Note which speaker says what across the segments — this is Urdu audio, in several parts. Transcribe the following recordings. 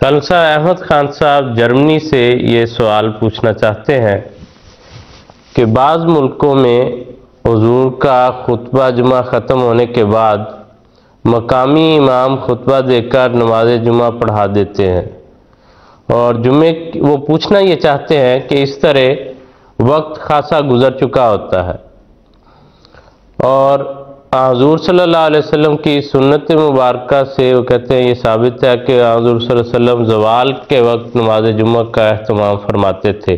Speaker 1: خالصہ احمد خان صاحب جرمنی سے یہ سوال پوچھنا چاہتے ہیں کہ بعض ملکوں میں حضور کا خطبہ جمعہ ختم ہونے کے بعد مقامی امام خطبہ دے کر نماز جمعہ پڑھا دیتے ہیں، اور وہ پوچھنا یہ چاہتے ہیں کہ اس طرح وقت خاصا گزر چکا ہوتا ہے اور حضور صلی اللہ علیہ وسلم کی سنت مبارکہ سے وہ کہتے ہیں یہ ثابت ہے کہ حضور صلی اللہ علیہ وسلم زوال کے وقت نماز جمعہ کا اہتمام فرماتے تھے۔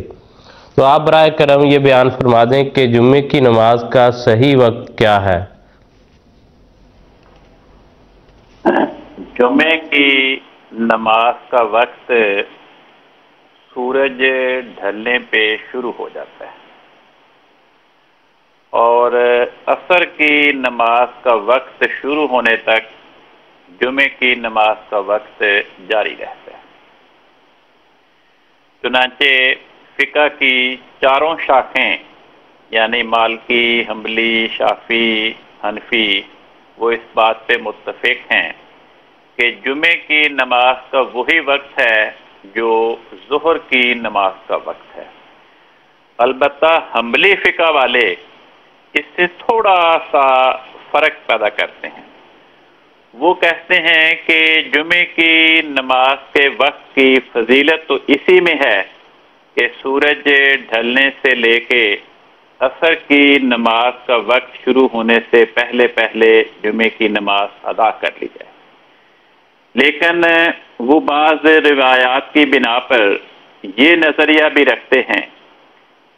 Speaker 1: تو آپ برائے کرم یہ بیان فرما دیں کہ جمعے کی نماز کا صحیح وقت کیا ہے؟
Speaker 2: جمعے کی نماز کا وقت سورج ڈھلنے پہ شروع ہو جاتا ہے اور عصر کی نماز کا وقت شروع ہونے تک جمعے کی نماز کا وقت جاری رہتا ہے۔ چنانچہ فقہ کی چاروں شاخیں یعنی مالکی، حنبلی، شافعی، حنفی وہ اس بات پہ متفق ہیں کہ جمعے کی نماز کا وہی وقت ہے جو ظہر کی نماز کا وقت ہے۔ البتہ حنبلی فقہ والے اس سے تھوڑا سا فرق پیدا کرتے ہیں۔ وہ کہتے ہیں کہ جمعے کی نماز کے وقت کی فضیلت تو اسی میں ہے کہ سورج ڈھلنے سے لے کے عصر کی نماز کا وقت شروع ہونے سے پہلے پہلے جمعے کی نماز ادا کر لی جائے، لیکن وہ بعض روایات کی بنا پر یہ نظریہ بھی رکھتے ہیں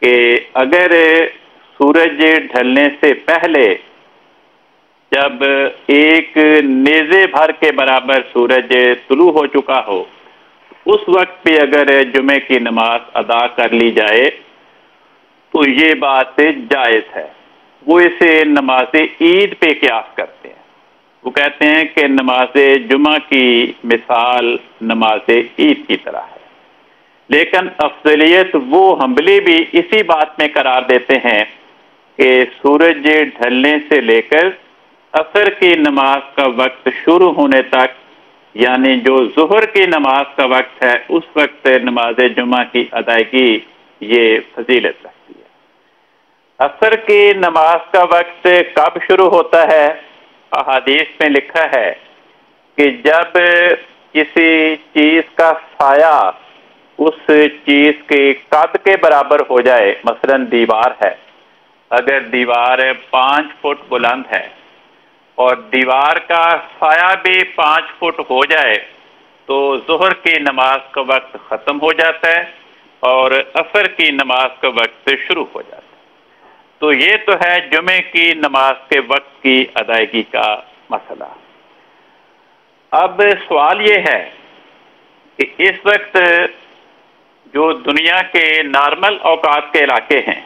Speaker 2: کہ اگر سورج ڈھلنے سے پہلے جب ایک نیزے بھر کے برابر سورج طلوع ہو چکا ہو اس وقت بھی اگر جمعے کی نماز ادا کر لی جائے تو یہ بات جائز ہے۔ وہ اسے نماز عید پہ قیاس کرتے ہیں۔ وہ کہتے ہیں کہ نماز جمعہ کی مثال نماز عید کی طرح ہے، لیکن افضلیت وہ حنبلی بھی اسی بات میں قرار دیتے ہیں کہ سورج ڈھلنے سے لے کر عصر کی نماز کا وقت شروع ہونے تک یعنی جو ظہر کی نماز کا وقت ہے اس وقت نماز جمعہ کی ادائیگی یہ فضیلت رکھتی ہے۔ عصر کی نماز کا وقت کب شروع ہوتا ہے؟ احادیث میں لکھا ہے کہ جب کسی چیز کا سایہ اس چیز کے قد کے برابر ہو جائے، مثلا دیوار ہے، اگر دیوار 5 فٹ بلند ہے اور دیوار کا سایہ بھی 5 فٹ ہو جائے تو ظہر کی نماز کا وقت ختم ہو جاتا ہے اور عصر کی نماز کا وقت شروع ہو جاتا ہے۔ تو یہ تو ہے جمعے کی نماز کے وقت کی ادائیگی کا مسئلہ۔ اب سوال یہ ہے کہ اس وقت جو دنیا کے نارمل اوقات کے علاقے ہیں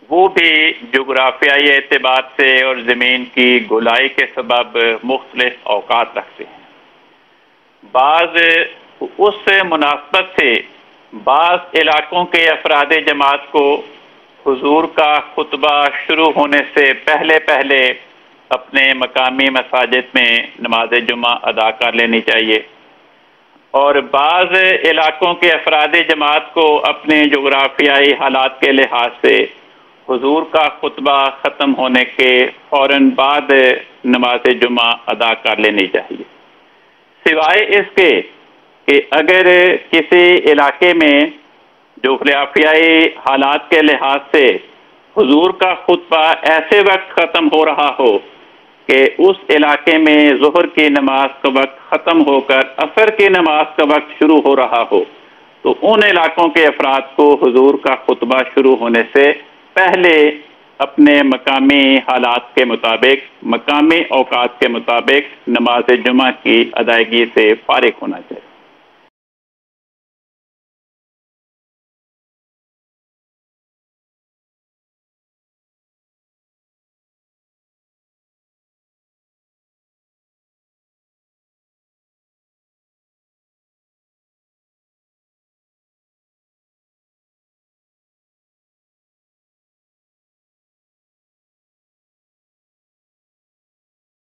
Speaker 2: وہ بھی جغرافیائی اعتبار سے اور زمین کی گولائی کے سبب مختلف اوقات رکھتے ہیں۔ بعض اس مناسبت سے بعض علاقوں کے افراد جماعت کو حضور کا خطبہ شروع ہونے سے پہلے پہلے اپنے مقامی مساجد میں نماز جمعہ ادا کر لینی چاہیے، اور بعض علاقوں کے افراد جماعت کو اپنے جغرافیائی حالات کے لحاظ سے حضور کا خطبہ ختم ہونے کے فوراً بعد نماز جمعہ ادا کر لینی چاہیے، سوائے اس کے کہ اگر کسی علاقے میں جغرافیائی حالات کے لحاظ سے حضور کا خطبہ ایسے وقت ختم ہو رہا ہو کہ اس علاقے میں ظہر کی نماز کا وقت ختم ہو کر عصر کی نماز کا وقت شروع ہو رہا ہو تو ان علاقوں کے افراد کو حضور کا خطبہ شروع ہونے سے پہلے اپنے مقامی حالات کے مطابق مقامی اوقات کے مطابق نماز جمعہ کی ادائیگی سے فارغ ہونا چاہیے۔